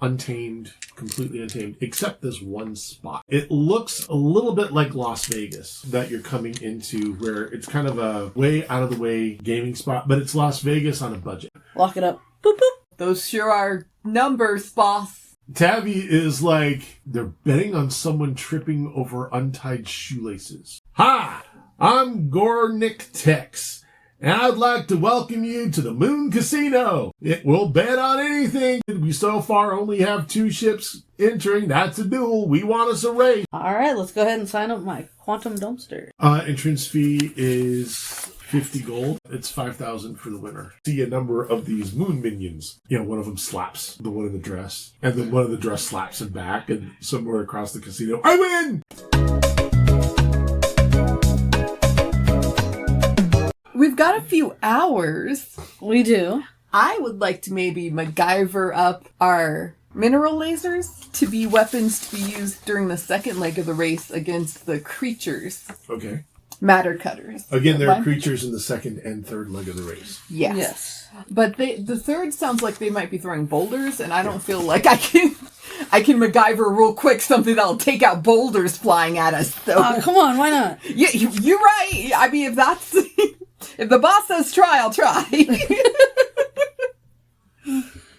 untamed, completely untamed, except this one spot. It looks a little bit like Las Vegas that you're coming into, where it's kind of a way out of the way gaming spot, but it's Las Vegas on a budget. Lock it up. Boop, boop. Those sure are numbers, boss. Tavi is like, they're betting on someone tripping over untied shoelaces. Hi, I'm Gornick Tex, and I'd like to welcome you to the Moon Casino. It will bet on anything. We so far only have 2 ships entering. That's a duel. We want us a race. All right, let's go ahead and sign up my quantum dumpster. Entrance fee is 50 gold. It's 5,000 for the winner. See a number of these moon minions. You know, one of them slaps the one in the dress, and then one of the dress slaps him back, and somewhere across the casino, I win! We've got a few hours. We do. I would like to maybe MacGyver up our mineral lasers to be weapons to be used during the second leg of the race against the creatures. Okay. Matter cutters. Again, there are creatures in the second and third leg of the race. Yes. But the third sounds like they might be throwing boulders, and I don't feel like I can MacGyver real quick something that'll take out boulders flying at us. So. Come on, why not? Yeah, you're right. I mean, if that's... if the boss says try, I'll try.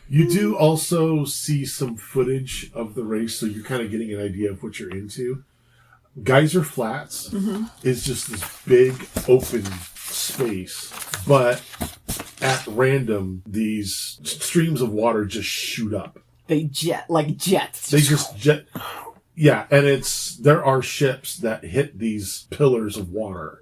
You do also see some footage of the race, so you're kind of getting an idea of what you're into. Geyser Flats is just this big open space, but at random, these streams of water just shoot up. They jet like jets. They just jet. Yeah, and there are ships that hit these pillars of water,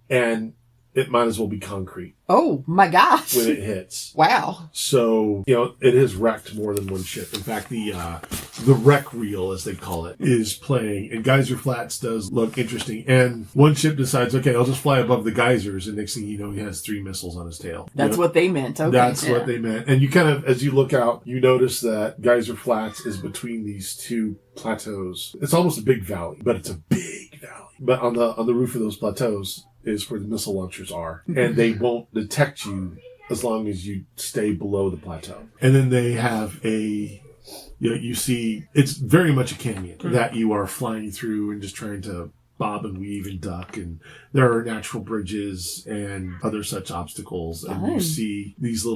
and it might as well be concrete. Oh my gosh! When it hits, wow. So it has wrecked more than one ship. In fact, the wreck reel, as they call it, is playing, and Geyser Flats does look interesting. And one ship decides, okay, I'll just fly above the geysers, and next thing you know, he has 3 missiles on his tail. That's what they meant. Okay, that's what they meant. And you kind of, as you look out, you notice that Geyser Flats is between these 2 plateaus. It's almost a big valley, but it's a big valley. But on the roof of those plateaus is where the missile launchers are, and they won't detect you as long as you stay below the plateau. And then they have you see, it's very much a canyon that you are flying through and just trying to bob and weave and duck, and there are natural bridges and other such obstacles, and you see these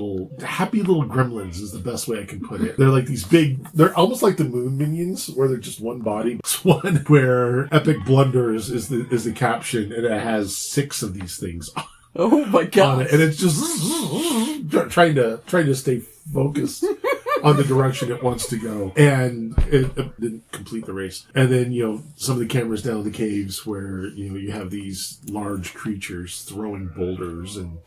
happy little gremlins is the best way I can put it. They're like these they're almost like the moon minions, where they're just one body. It's one where Epic Blunders is the caption, and it has 6 of these things oh my god, on it, and it's just trying to stay focused on the direction it wants to go, and it didn't complete the race. And then some of the cameras down in the caves where you have these large creatures throwing boulders, and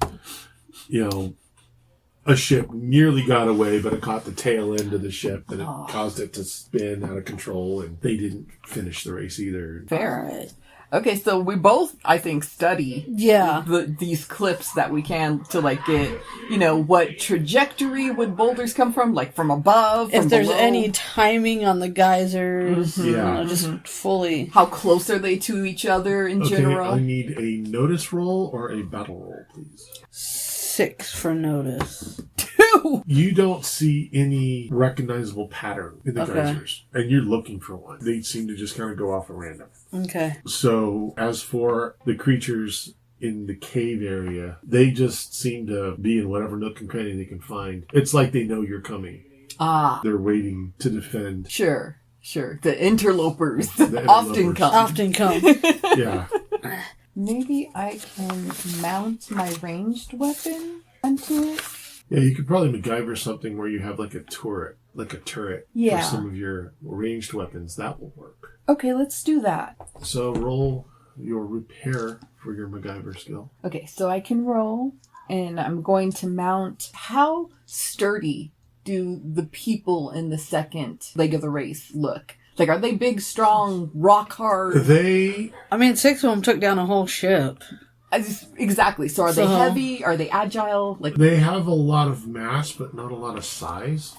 a ship nearly got away, but it caught the tail end of the ship, and it caused it to spin out of control, and they didn't finish the race either. Fair. Okay, so we both, I think, study these clips that we can to get, what trajectory would boulders come from, like from above, if from there's below. any timing on the geysers, just fully. How close are they to each other in general? I need a notice roll or a battle roll, please. 6 for notice. 2! You don't see any recognizable pattern in the geysers, and you're looking for one. They seem to just kind of go off at random. Okay. So, as for the creatures in the cave area, they just seem to be in whatever nook and cranny they can find. It's like they know you're coming. They're waiting to defend. Sure. The interlopers The often come. Often come. Yeah. Maybe I can mount my ranged weapon onto it. Yeah, you could probably MacGyver something where you have like a turret for some of your ranged weapons. That will work. Okay, let's do that. So roll your repair for your MacGyver skill. Okay, so I can roll, and I'm going to mount. How sturdy do the people in the second leg of the race look? Like, are they big, strong, rock hard? 6 of them took down a whole ship. Exactly. So are they heavy? Are they agile? Like they have a lot of mass, but not a lot of size.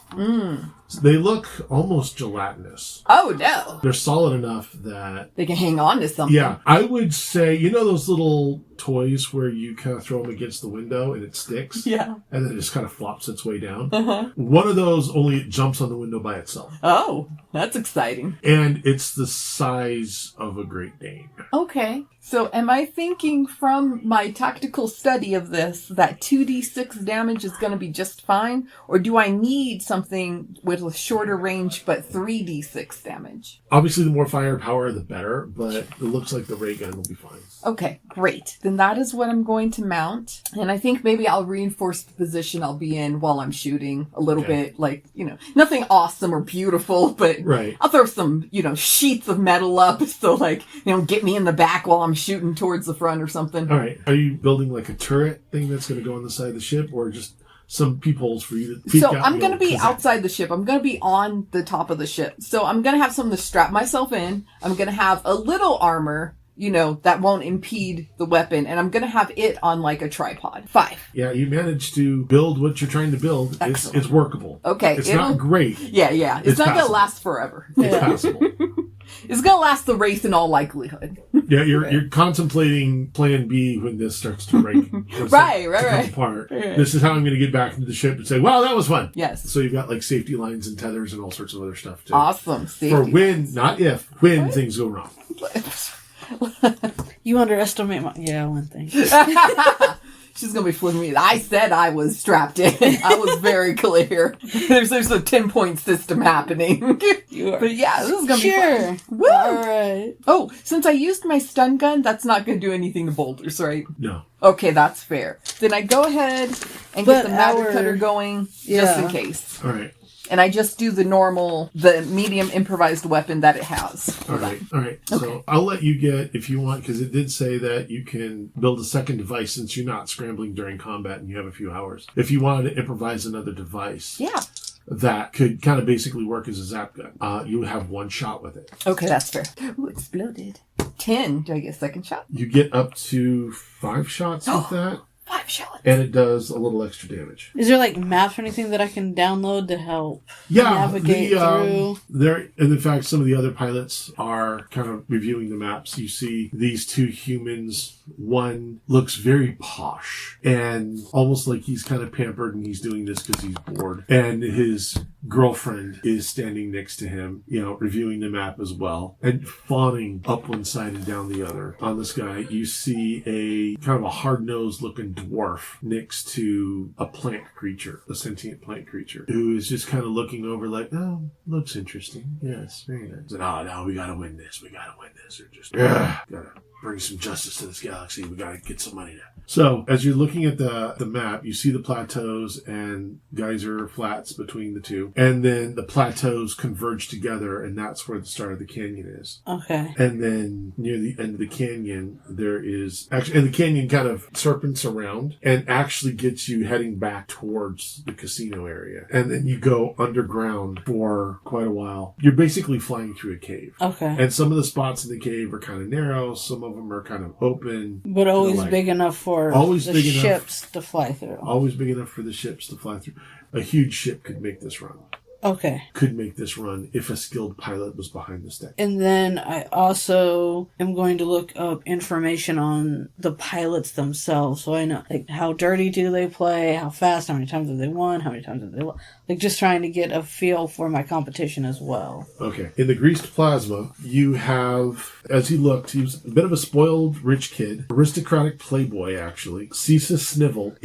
So they look almost gelatinous. Oh, no. They're solid enough that they can hang on to something. Yeah. I would say, you know those little toys where you kind of throw them against the window and it sticks? Yeah. And then it just kind of flops its way down? One of those only jumps on the window by itself. Oh, that's exciting. And it's the size of a Great Dane. Okay. So am I thinking from my tactical study of this that 2d6 damage is going to be just fine? Or do I need something with a shorter range but 3d6 damage? Obviously, the more firepower, the better, but it looks like the ray gun will be fine. Okay, great. Then that is what I'm going to mount. And I think maybe I'll reinforce the position I'll be in while I'm shooting a little bit. Like, nothing awesome or beautiful, but I'll throw some, sheets of metal up. So get me in the back while I'm shooting towards the front or something. All right. Are you building like a turret thing that's going to go on the side of the ship, or just some peepholes for you to peek out? So I'm going to be outside the ship. I'm going to be on the top of the ship. So I'm going to have something to strap myself in. I'm going to have a little armor, that won't impede the weapon. And I'm going to have it on like a tripod. 5. Yeah, you managed to build what you're trying to build. It's workable. Okay. It's not great. Yeah. It's not going to last forever. It's passable. It's going to last the race in all likelihood. Yeah, you're contemplating plan B when this starts to break. Right. Come apart. This is how I'm going to get back into the ship and say, wow, that was fun. Yes. So you've got like safety lines and tethers and all sorts of other stuff too. Awesome. Safety for when, not if, when things go wrong. You underestimate one thing. She's going to be flipping me. I said I was strapped in. I was very clear. There's a 10-point system happening. But yeah, this is going to be fun. Woo! All right. Oh, since I used my stun gun, that's not going to do anything to boulders, right? No. Okay, that's fair. Then I go ahead and get the matter cutter going just in case. All right. And I just do the medium improvised weapon that it has. All right. Okay. So I'll let you get, if you want, because it did say that you can build a second device since you're not scrambling during combat and you have a few hours. If you wanted to improvise another device. Yeah. That could kind of basically work as a zap gun. You have one shot with it. Okay, that's fair. Ooh, exploded. 10. Do I get a second shot? You get up to 5 shots with that. 5 shots. And it does a little extra damage. Is there like maps or anything that I can download to help navigate through? And in fact, some of the other pilots are kind of reviewing the maps. You see these 2 humans. One looks very posh and almost like he's kind of pampered and he's doing this because he's bored. And his girlfriend is standing next to him, reviewing the map as well and fawning up one side and down the other. On this guy, you see a kind of a hard-nosed looking dwarf next to a plant creature, a sentient plant creature, who is just kind of looking over like, oh, looks interesting. Yes, very nice. And, no, we gotta win this. Or just, gotta bring some justice to this galaxy. We gotta get some money now. So, as you're looking at the map, you see the plateaus and geyser flats between the two. And then the plateaus converge together, and that's where the start of the canyon is. Okay. And then near the end of the canyon, there is... actually, and the canyon kind of serpents around and actually gets you heading back towards the casino area. And then you go underground for quite a while. You're basically flying through a cave. Okay. And some of the spots in the cave are kind of narrow. Some of them are kind of open. But always big enough for the ships to fly through. Always big enough for the ships to fly through. A huge ship could make this run. Okay. Could make this run if a skilled pilot was behind the stick. And then I also am going to look up information on the pilots themselves. So I know, how dirty do they play? How fast? How many times have they won? How many times have they lost? Just trying to get a feel for my competition as well. Okay. In the greased plasma, you have, as he looked, he was a bit of a spoiled rich kid. Aristocratic playboy, actually. Ceasus Snivel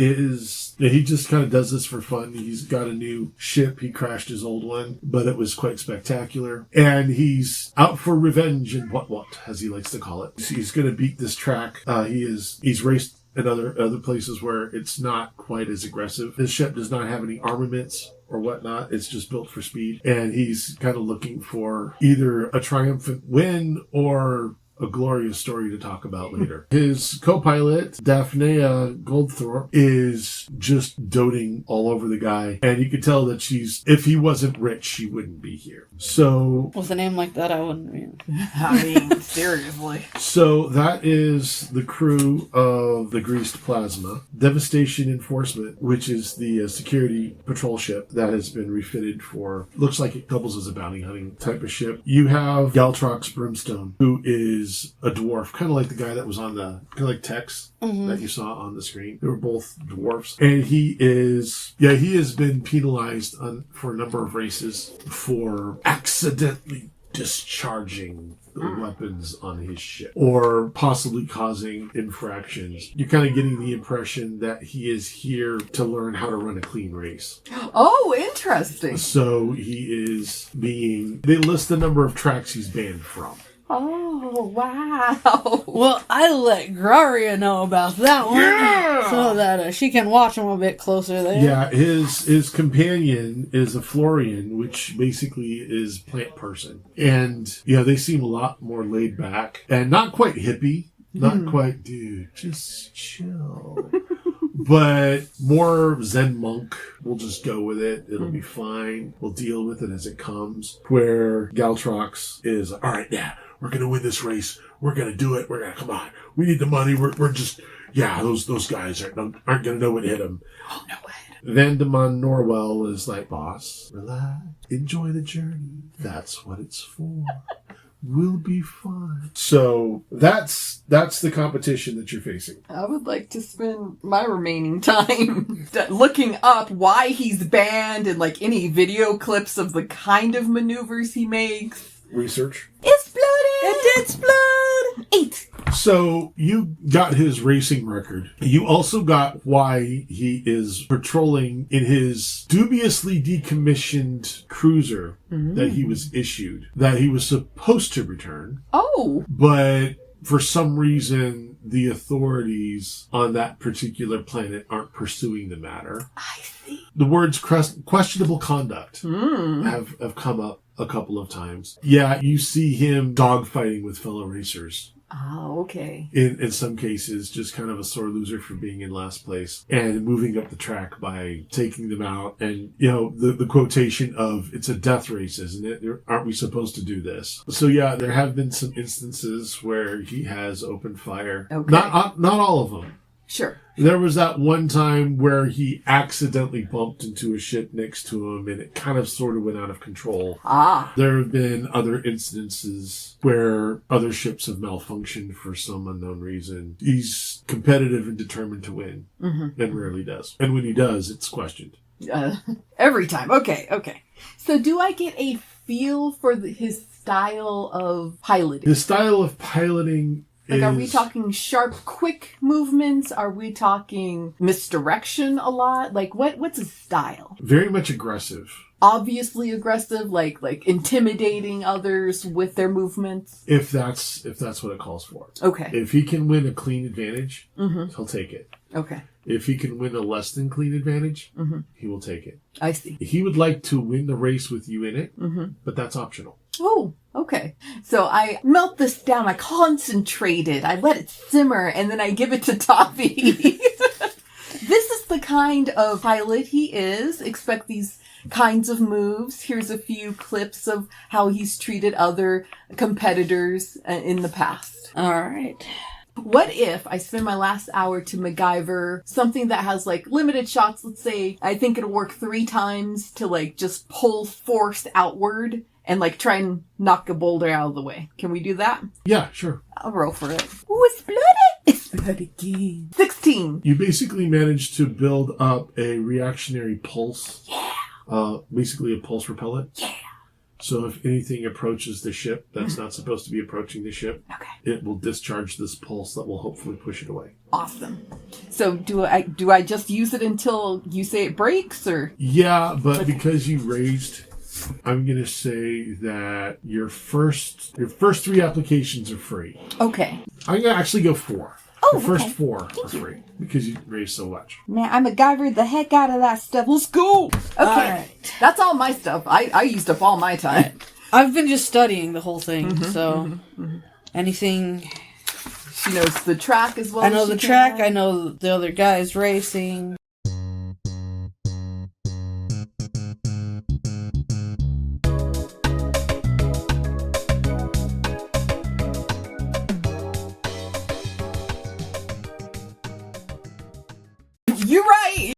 he just kind of does this for fun. He's got a new ship. He crashed his old one, but it was quite spectacular. And he's out for revenge and what, as he likes to call it. He's going to beat this track. He's raced in other places where it's not quite as aggressive. His ship does not have any armaments or whatnot. It's just built for speed. And he's kind of looking for either a triumphant win or a glorious story to talk about later. His co-pilot, Daphne Goldthorpe, is just doting all over the guy. And you could tell that if he wasn't rich, she wouldn't be here. So... With a name like that, I wouldn't be. I mean, seriously. So that is the crew of the Greased Plasma. Devastation Enforcement, which is the security patrol ship that has been refitted for, looks like it doubles as a bounty hunting type of ship. You have Galtrox Brimstone, who is a dwarf, kind of like the guy that was on the, kind of like Tex that you saw on the screen. They were both dwarfs. And he has been penalized for a number of races for accidentally discharging the weapons on his ship or possibly causing infractions. You're kind of getting the impression that he is here to learn how to run a clean race. Oh, interesting. So they list the number of tracks he's banned from. Oh, wow. Well, I let Grawria know about that one so that she can watch him a bit closer there. Yeah, his companion is a Florian, which basically is plant person. And, they seem a lot more laid back and not quite hippie. Not quite, dude, just chill. But more Zen monk. We'll just go with it. It'll be fine. We'll deal with it as it comes. Where Galtrox is, all right, yeah, we're going to win this race. We're going to do it. Come on. We need the money. We're just, those guys aren't going to know what hit them. Oh, no way. Vandeman Norwell is like, boss, relax. Enjoy the journey. That's what it's for. We'll be fine. So that's the competition that you're facing. I would like to spend my remaining time looking up why he's banned and like any video clips of the kind of maneuvers he makes. Research. Exploded! It did explode! 8. So you got his racing record. You also got why he is patrolling in his dubiously decommissioned cruiser that he was issued, that he was supposed to return. Oh! But for some reason, the authorities on that particular planet aren't pursuing the matter. I see. The words questionable conduct have come up a couple of times. Yeah, you see him dogfighting with fellow racers. Oh, okay. In some cases, just kind of a sore loser for being in last place and moving up the track by taking them out. And, the quotation of, it's a death race, isn't it? Aren't we supposed to do this? So yeah, there have been some instances where he has opened fire. Okay. Not all of them. Sure. There was that one time where he accidentally bumped into a ship next to him and it kind of sort of went out of control. Ah. There have been other instances where other ships have malfunctioned for some unknown reason. He's competitive and determined to win and rarely does. And when he does, it's questioned. Every time. Okay. So do I get a feel for his style of piloting? His style of piloting are we talking sharp, quick movements? Are we talking misdirection a lot? Like, what's his style? Very much aggressive. Obviously aggressive, like intimidating others with their movements? If that's what it calls for. Okay. If he can win a clean advantage, he'll take it. Okay. If he can win a less than clean advantage, he will take it. I see. He would like to win the race with you in it, but that's optional. Oh, okay. So I melt this down, I concentrate it, I let it simmer, and then I give it to Tavi. This is the kind of pilot he is. Expect these kinds of moves. Here's a few clips of how he's treated other competitors in the past. All right. What if I spend my last hour to MacGyver something that has like limited shots? Let's say I think it'll work 3 times to like just pull force outward and like try and knock a boulder out of the way. Can we do that? Yeah, sure. I'll roll for it. Ooh, explode again. 16. You basically managed to build up a reactionary pulse. Yeah. Basically a pulse repellent. Yeah. So if anything approaches the ship that's not supposed to be approaching the ship, it will discharge this pulse that will hopefully push it away. Awesome. So do I just use it until you say it breaks, or? Yeah, but because you raised, I'm going to say that your first 3 applications are free. Okay. I'm going to actually go 4. Oh, the first okay. 4 are free because you raised so much. Man, I MacGyvered the heck out of that stuff. Let's go. Okay. All right. That's all my stuff. I used up all my time. I've been just studying the whole thing, and Anything? She knows the track as well. I know the track. I know the other guys racing.